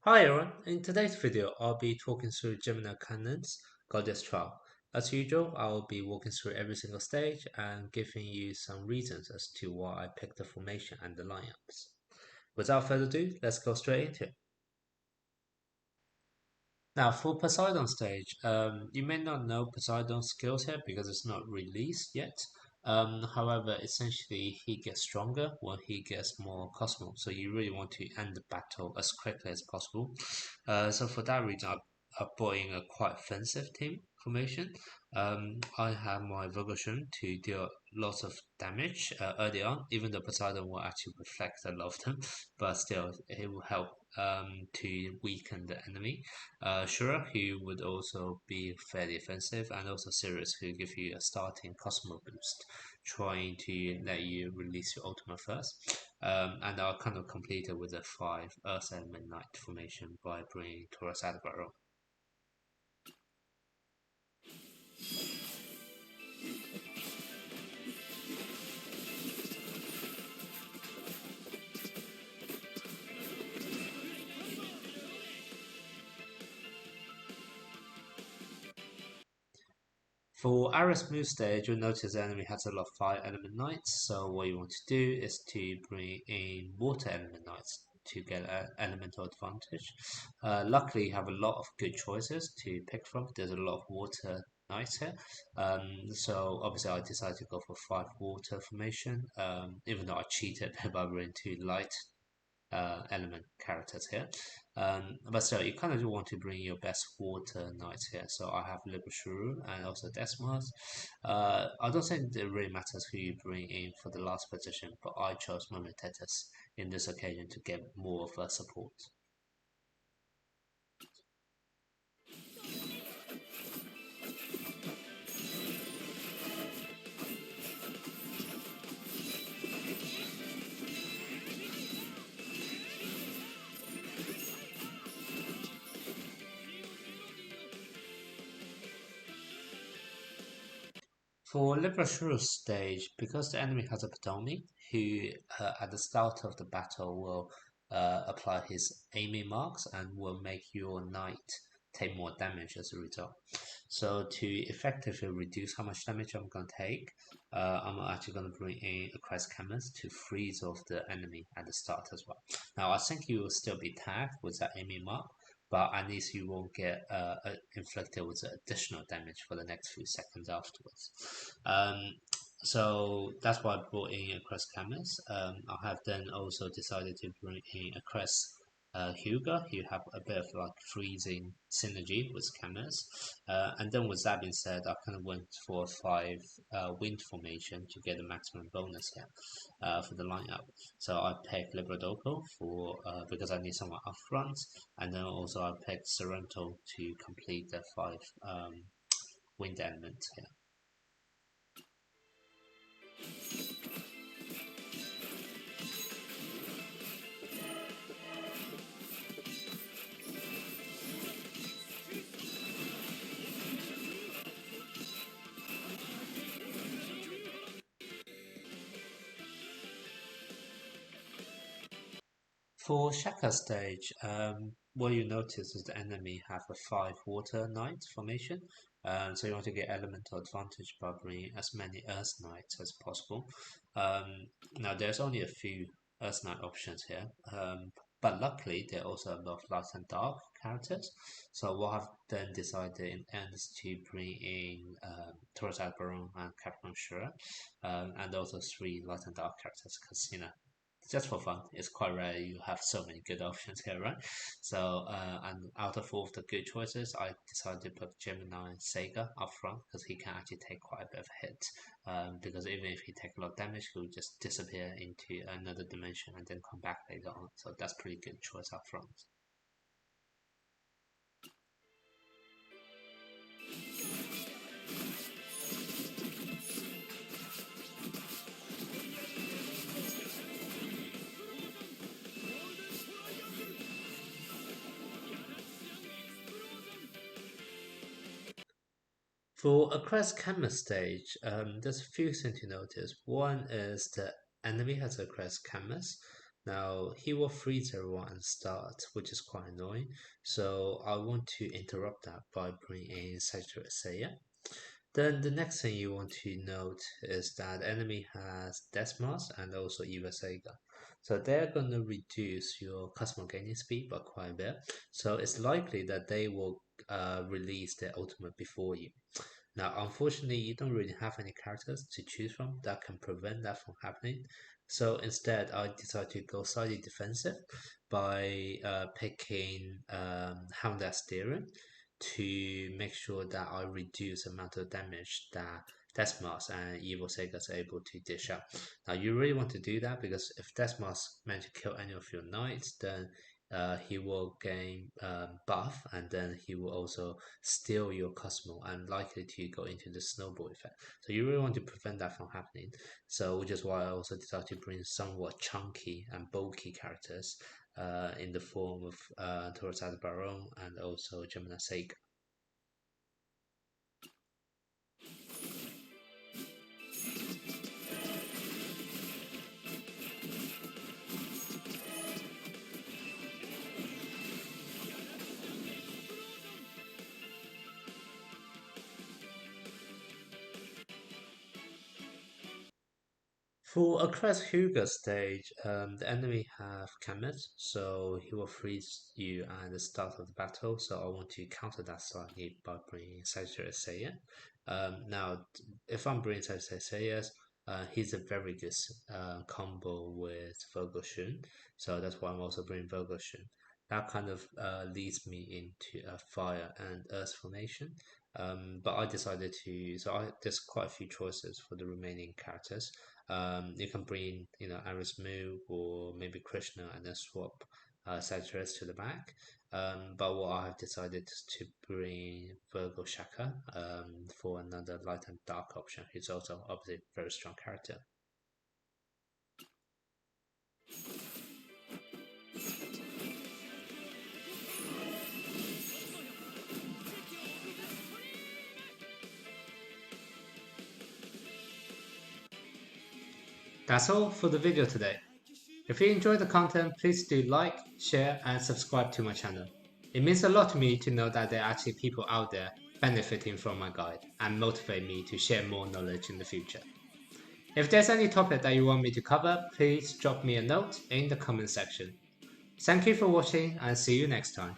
Hi everyone, in today's video I'll be talking through Gemini Canon's Goddess Trial. As usual, I'll be walking through every single stage and giving you some reasons as to why I picked the formation and the lineups. Without further ado, let's go straight into it. Now for Poseidon stage, you may not know Poseidon's skills here because it's not released yet. However, essentially he gets stronger when he gets more Cosmo, so you really want to end the battle as quickly as possible. So for that reason, I brought in a quite offensive team formation. I have my Vogelshin to deal lots of damage early on, even though Poseidon will actually reflect a lot of them, but still it will help to weaken the enemy. Shura, who would also be fairly offensive, and also Sirius, who give you a starting Cosmo boost, trying to let you release your ultimate first. And I'll kind of complete it with a 5 Earth Element Knight formation by bringing Taurus Adbaro. For Aris move stage, you'll notice the enemy has a lot of fire element knights, so what you want to do is to bring in water element knights to get an elemental advantage. Luckily, you have a lot of good choices to pick from. There's a lot of water knights here, so obviously I decided to go for 5 water formation, even though I cheated by bringing 2 light element characters here. But still, you kind of do want to bring your best water knights here. So I have Shuru and also Desmos. I don't think it really matters who you bring in for the last position, but I chose Momentatus in this occasion to get more of a support. For Librashuru's stage, because the enemy has a Ptolemy, who at the start of the battle will apply his aiming marks and will make your knight take more damage as a result. So to effectively reduce how much damage I'm going to take, I'm actually going to bring in a Christ Camus to freeze off the enemy at the start as well. Now I think you will still be tagged with that aiming mark, but at least you won't get inflicted with additional damage for the next few seconds afterwards. Um, so that's why I brought in a Crest Camus. I have then also decided to bring in a Crest Hyoga. You have a bit of like freezing synergy with Camus. And then with that being said, I kind of went for a 5 wind formation to get a maximum bonus here for the lineup. So I picked Libradoko for because I need someone up front, and then also I picked Sorrento to complete the 5 wind elements here. For Shaka stage, what you notice is the enemy have a 5 water knight formation, so you want to get elemental advantage by bringing as many earth knights as possible. Now there's only a few earth knight options here, but luckily there are also a lot of light and dark characters. So what I've then decided in end is to bring in Taurus Alberon and Captain Shura, and also 3 light and dark characters because just for fun. It's quite rare you have so many good options here, right? So, and out of all of the good choices, I decided to put Gemini Seiya up front because he can actually take quite a bit of a hit. Because even if he takes a lot of damage, he'll just disappear into another dimension and then come back later on. So that's pretty good choice up front. For a Crest Camus stage, there's a few things to notice. One is the enemy has a Crest Camus, Now he will freeze everyone and start, which is quite annoying. So I want to interrupt that by bringing in Seiya. Then the next thing you want to note is that enemy has Deathmask and also Eva Seiya. So they're gonna reduce your customer gaining speed by quite a bit. So it's likely that they will release their ultimate before you. Now, unfortunately, you don't really have any characters to choose from that can prevent that from happening. So instead, I decided to go slightly defensive by picking Hound Steering to make sure that I reduce the amount of damage that Deathmask and Evil Sega are able to dish out. Now, you really want to do that because if Deathmask managed to kill any of your knights, then he will gain buff and then he will also steal your customer and likely to go into the snowball effect. So you really want to prevent that from happening. So which is why I also decided to bring somewhat chunky and bulky characters in the form of Taurus Baron and also Gemini Canon. For a Crest Hyoga stage, the enemy have Camus, so he will freeze you at the start of the battle. So I want to counter that slightly by bringing Seiya. Now, if I'm bringing Seiya, he's a very good combo with Shun, so that's why I'm also bringing Shun. That kind of leads me into a fire and earth formation. But I decided to, there's quite a few choices for the remaining characters. You can bring, Arismu or maybe Krishna and then swap Sagittarius to the back. But what I have decided is to bring Virgo Shaka for another light and dark option. He's also obviously a very strong character. That's all for the video today. If you enjoyed the content, please do like, share and subscribe to my channel. It means a lot to me to know that there are actually people out there benefiting from my guide and motivate me to share more knowledge in the future. If there's any topic that you want me to cover, please drop me a note in the comment section. Thank you for watching and see you next time.